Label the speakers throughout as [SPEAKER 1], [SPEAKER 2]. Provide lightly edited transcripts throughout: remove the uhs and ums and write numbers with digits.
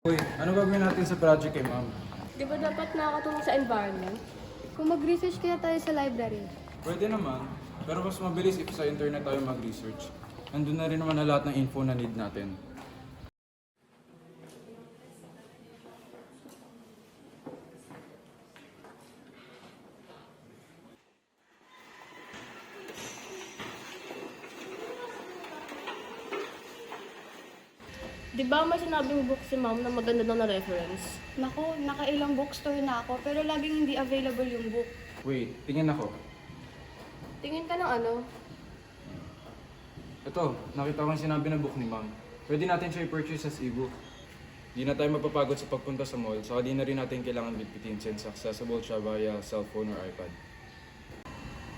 [SPEAKER 1] Uy, ano gagawin natin sa project kay ma'am?
[SPEAKER 2] Di ba dapat nakakatulong sa environment?
[SPEAKER 3] Kung mag-research kaya tayo sa library.
[SPEAKER 1] Pwede naman, pero mas mabilis if sa internet tayo mag-research. Nandun na rin naman na lahat ng info na need natin.
[SPEAKER 2] Di ba may sinabing book si ma'am na maganda daw na reference?
[SPEAKER 3] Nako, nakailang bookstore na ako pero laging hindi available yung book.
[SPEAKER 1] Wait, tingin ako.
[SPEAKER 2] Tingin ka ng ano?
[SPEAKER 1] Ito, nakita ko yung sinabi na book ni ma'am. Pwede natin siya i-purchase as e-book. Di na tayo mapapagod sa pagpunta sa mall, saka di na rin natin kailangan bitbitin since accessible siya via cellphone or iPad.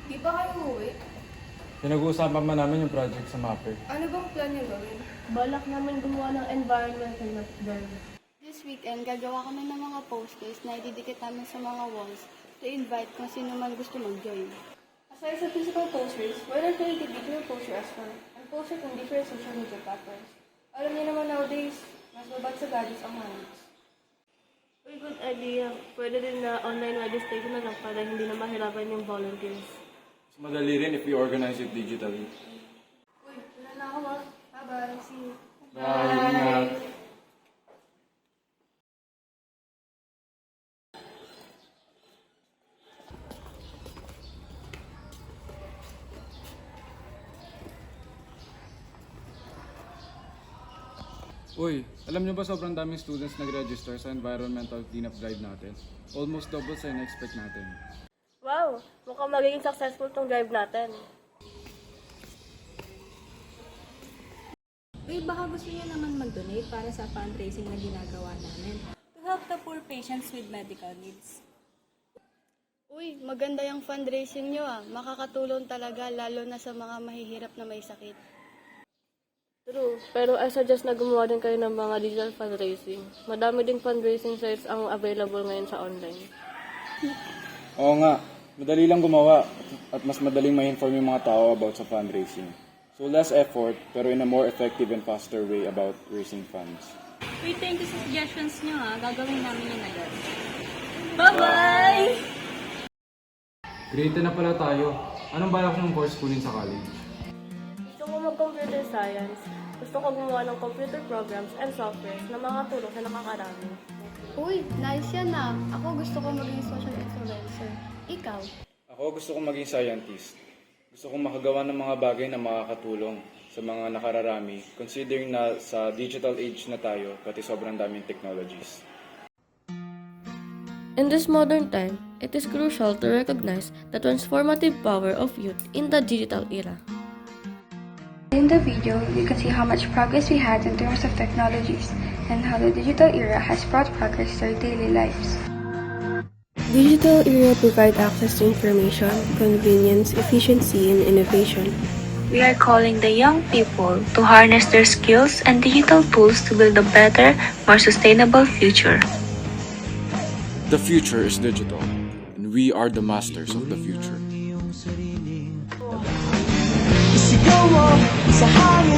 [SPEAKER 3] Di ba kayo uuwi?
[SPEAKER 1] Pinag-uusapan pa namin yung project sa Mapper.
[SPEAKER 3] Ano bang plan niyo gawin?
[SPEAKER 2] Balak namin gumawa ng environmental map girl.
[SPEAKER 3] This weekend, gagawa kami ng mga posters na ididikit namin sa mga walls to invite kung sino man gusto mag-join.
[SPEAKER 2] Aside sa physical posters, why not create a digital poster as well? And post it on different social media platforms. Alam niyo naman nowadays, mas babad sa gadgets ang hands. Uy, good idea. Pwede din na online registration na lang para hindi na mahirapan yung volunteers.
[SPEAKER 1] Mas madali rin if we organize it digitally.
[SPEAKER 3] Uy, wala na ako ah. Bye-bye. See you.
[SPEAKER 1] Bye! Uy, alam niyo ba sobrang daming students nag-register sa environmental cleanup drive natin? Almost double sa in-expect natin.
[SPEAKER 2] Wow! Mukhang magiging successful tong drive natin.
[SPEAKER 4] Uy, baka gusto niyo naman mag-donate para sa fundraising na ginagawa namin to help the poor patients with medical needs.
[SPEAKER 3] Uy, maganda yung fundraising nyo ah. Makakatulong talaga lalo na sa mga mahihirap na may sakit.
[SPEAKER 2] True, pero I suggest na gumawa din kayo ng mga digital fundraising. Madami ding fundraising sites ang available ngayon sa online.
[SPEAKER 1] Oo nga, madali lang gumawa at mas madaling ma-inform yung mga tao about sa fundraising. So less effort pero in a more effective and faster way about raising funds.
[SPEAKER 4] Uy, thank you sa suggestions niyo ha. Gagawin namin yun agad. Bye-bye!
[SPEAKER 1] Creative na pala tayo. Anong balak ng course kunin sa college?
[SPEAKER 2] Gusto ko mag-computer science. Gusto ko gumawa ng computer programs and software na makatulong sa nakakarami.
[SPEAKER 3] Uy, nice yan ah. Ako gusto ko maging social influencer. Ikaw?
[SPEAKER 1] Ako gusto kong maging scientist. Gusto kong makagawa ng mga bagay na makakatulong sa mga nakararami considering na sa digital age na tayo pati sobrang daming technologies.
[SPEAKER 2] In this modern time, it is crucial to recognize the transformative power of youth in the digital era.
[SPEAKER 5] In the video, you can see how much progress we had in terms of technologies and how the digital era has brought progress to our daily lives.
[SPEAKER 6] Digital era provide access to information, convenience, efficiency, and innovation.
[SPEAKER 5] We are calling the young people to harness their skills and digital tools to build a better, more sustainable future.
[SPEAKER 1] The future is digital, and we are the masters of the future.
[SPEAKER 7] Isigaw mo sa hangin.